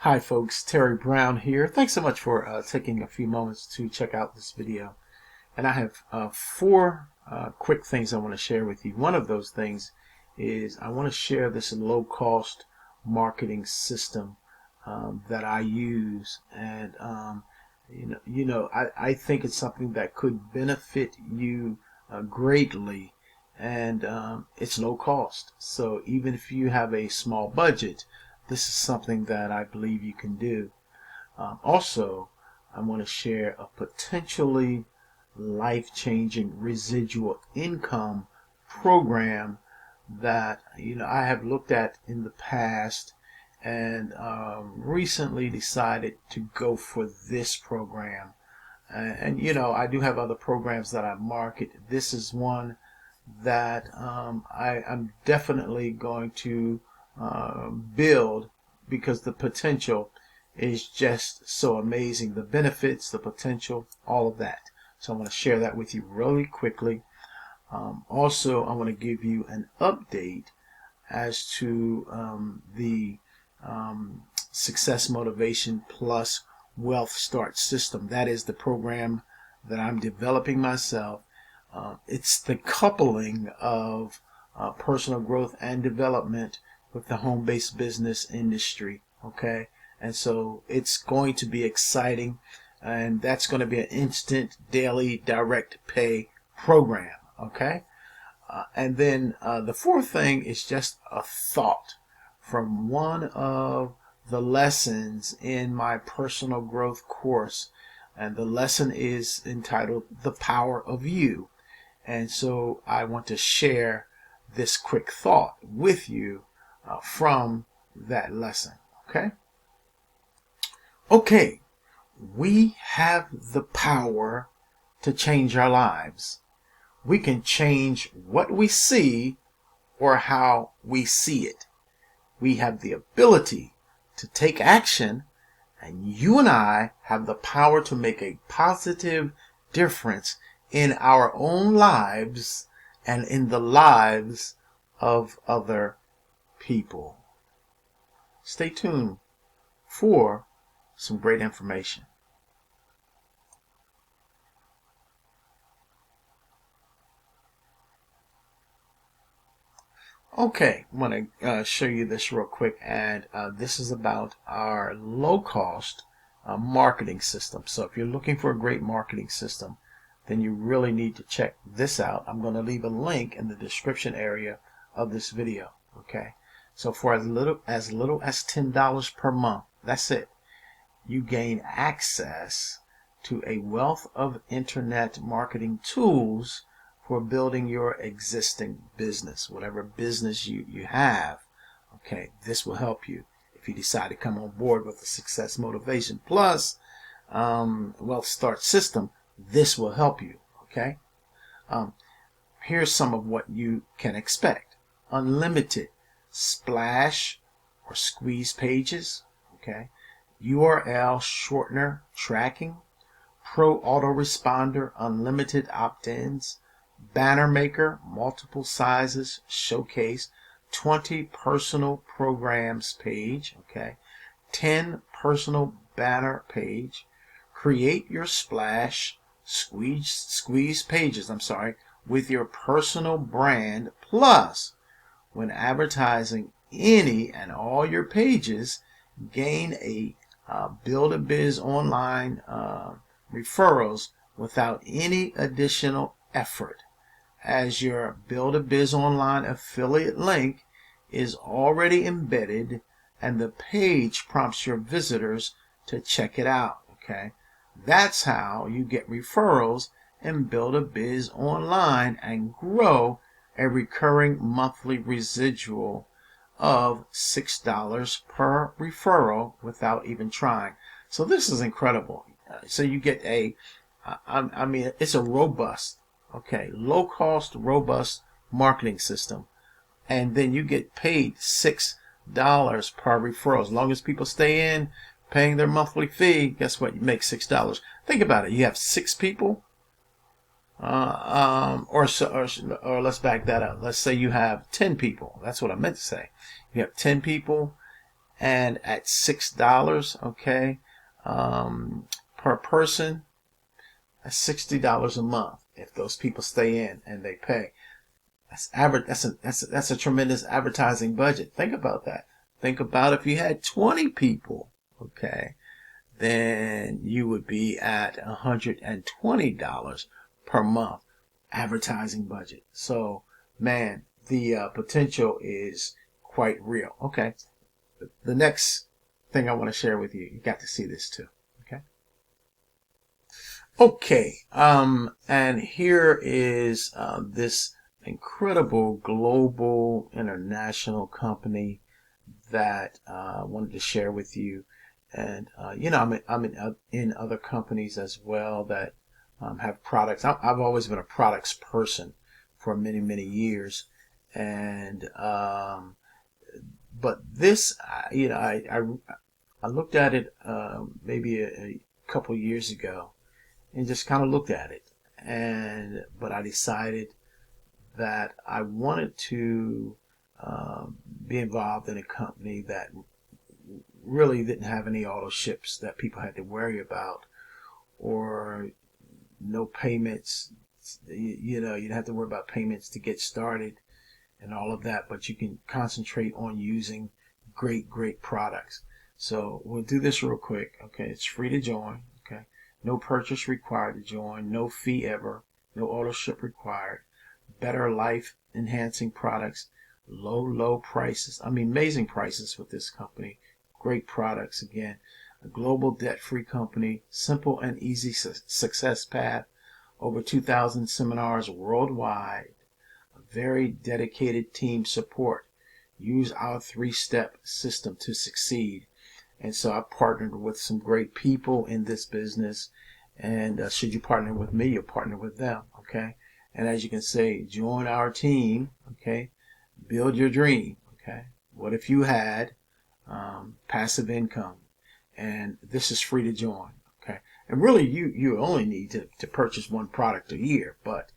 Hi folks, Terry Brown here. Thanks so much for taking a few moments to check out this video. And I have four quick things I want to share with you. One of those things is I want to share this low-cost marketing system that I use. And I think it's something that could benefit you greatly. And it's low cost. So even if you have a small budget, this is something that I believe you can do. Also, I want to share a potentially life-changing residual income program that I have looked at in the past and recently decided to go for this program. And I do have other programs that I market. This is one that I'm definitely going to build because the potential is just so amazing. The benefits, the potential, all of that. So I want to share that with you really quickly. Also, I want to give you an update as to the Success Motivation Plus Wealth Start System. That is the program that I'm developing myself. It's the coupling of personal growth and development with the home-based business industry. Okay, and so it's going to be exciting, and that's going to be an instant daily direct pay program. Okay, and then the fourth thing is just a thought from one of the lessons in my personal growth course, and the lesson is entitled The Power of You. And so I want to share this quick thought with you from that lesson. Okay, we have the power to change our lives. We can change what we see or how we see it. We have the ability to take action, and you and I have the power to make a positive difference in our own lives and in the lives of other people. Stay tuned for some great information. Okay, I'm going to show you this real quick, and this is about our low-cost marketing system. So if you're looking for a great marketing system, then you really need to check this out. I'm going to leave a link in the description area of this video. Okay, so for as little as $10 per month, that's it, you gain access to a wealth of internet marketing tools for building your existing business, whatever business you have. Okay, this will help you if you decide to come on board with the Success Motivation Plus Wealth Start System. This will help you. Okay, here's some of what you can expect: unlimited splash or squeeze pages. Okay, URL shortener tracking, pro autoresponder, unlimited opt-ins, banner maker, multiple sizes, showcase, 20 personal programs page, okay, 10 personal banner page, create your splash, squeeze pages, with your personal brand, plus when advertising any and all your pages, gain a Build-A-Biz online referrals without any additional effort, as your Build-A-Biz online affiliate link is already embedded and the page prompts your visitors to check it out. Okay, that's how you get referrals and Build-A-Biz online and grow a recurring monthly residual of $6 per referral without even trying. So this is incredible. So you get it's a robust, low cost, robust marketing system, and then you get paid $6 per referral. As long as people stay in, paying their monthly fee, guess what? You make $6. Think about it. You have 6 people, or let's back that up. Let's say you have 10 people. That's what I meant to say. You have 10 people, and at $6, okay, per person, that's $60 a month if those people stay in and they pay. That's a tremendous advertising budget. Think about that. Think about if you had 20 people, okay, then you would be at $120 per month advertising budget. So, man, the potential is quite real. Okay, the next thing I want to share with you, you got to see this too. Okay, and here is this incredible global international company that I wanted to share with you. And you know, I'm in other companies as well that have products. I've always been a products person for many years, and but this, you know, I looked at it maybe a couple years ago, and just kind of looked at it, but I decided that I wanted to be involved in a company that really didn't have any auto ships that people had to worry about, or no payments. You know, you don't have to worry about payments to get started and all of that, but you can concentrate on using great products. So we'll do this real quick. Okay, it's free to join. Okay, no purchase required to join, no fee ever, no auto ship required. Better life enhancing products, low prices. I mean, amazing prices with this company. Great products. Again, a global debt-free company, simple and easy success path, over 2,000 seminars worldwide, a very dedicated team support. Use our 3-step system to succeed. And so I partnered with some great people in this business, and should you partner with me, you'll partner with them. Okay, and as you can see, join our team. Okay, build your dream. Okay, what if you had passive income? And this is free to join. Okay, and really you only need to purchase one product a year, but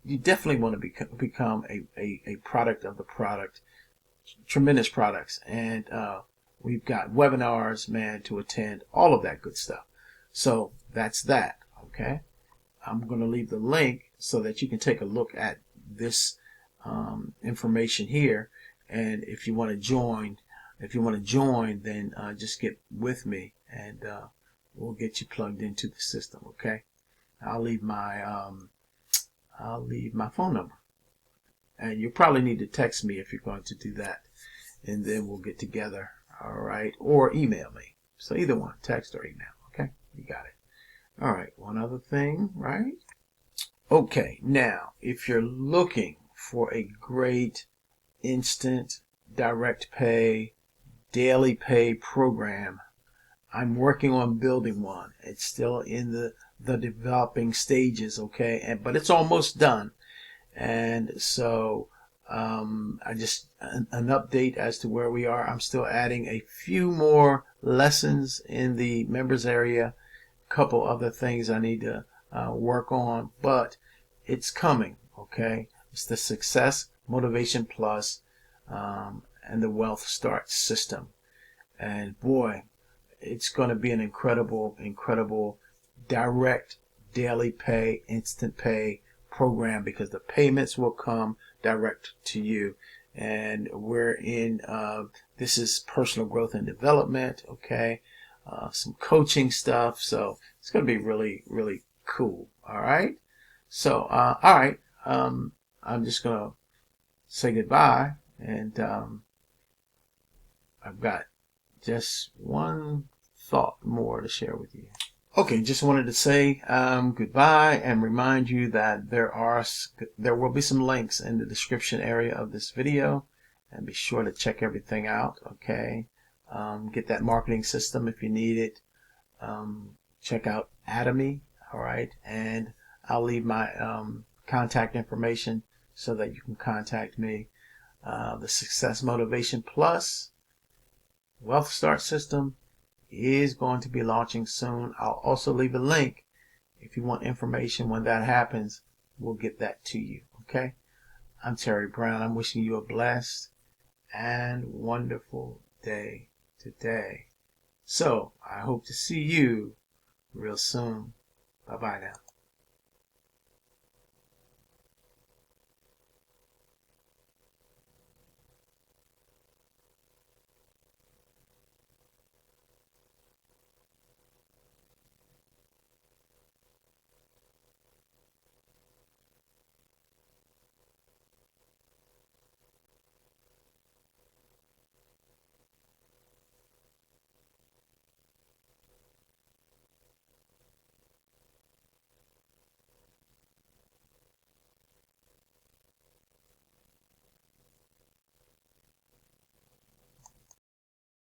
you definitely want to become a product of the product. Tremendous products, and we've got webinars, man, to attend, all of that good stuff. So that's that. Okay, I'm going to leave the link so that you can take a look at this information here, and if you want to join, then just get with me, and we'll get you plugged into the system. Okay, I'll leave my phone number, and you'll probably need to text me if you're going to do that, and then we'll get together. All right, or email me. So either one, text or email. Okay, you got it. All right, one other thing, right? Okay, now if you're looking for a great instant direct pay, daily pay program, I'm working on building one. It's still in the developing stages, okay, but it's almost done. And so I just an update as to where we are. I'm still adding a few more lessons in the members area, a couple other things I need to work on, but it's coming. Okay, it's the Success Motivation Plus and the Wealth Start system, and boy, it's going to be an incredible direct daily pay, instant pay program, because the payments will come direct to you. And we're in this is personal growth and development. Okay, some coaching stuff, so it's going to be really cool. All right, so all right, I'm just gonna say goodbye, and I've got just one thought more to share with you. Okay, just wanted to say goodbye and remind you that there will be some links in the description area of this video, and be sure to check everything out. Okay, get that marketing system if you need it. Check out Atomy. All right, and I'll leave my contact information so that you can contact me. The Success Motivation Plus Wealth Start system is going to be launching soon. I'll also leave a link if you want information when that happens. We'll get that to you. Okay, I'm Terry Brown. I'm wishing you a blessed and wonderful day today. So I hope to see you real soon. Bye bye now.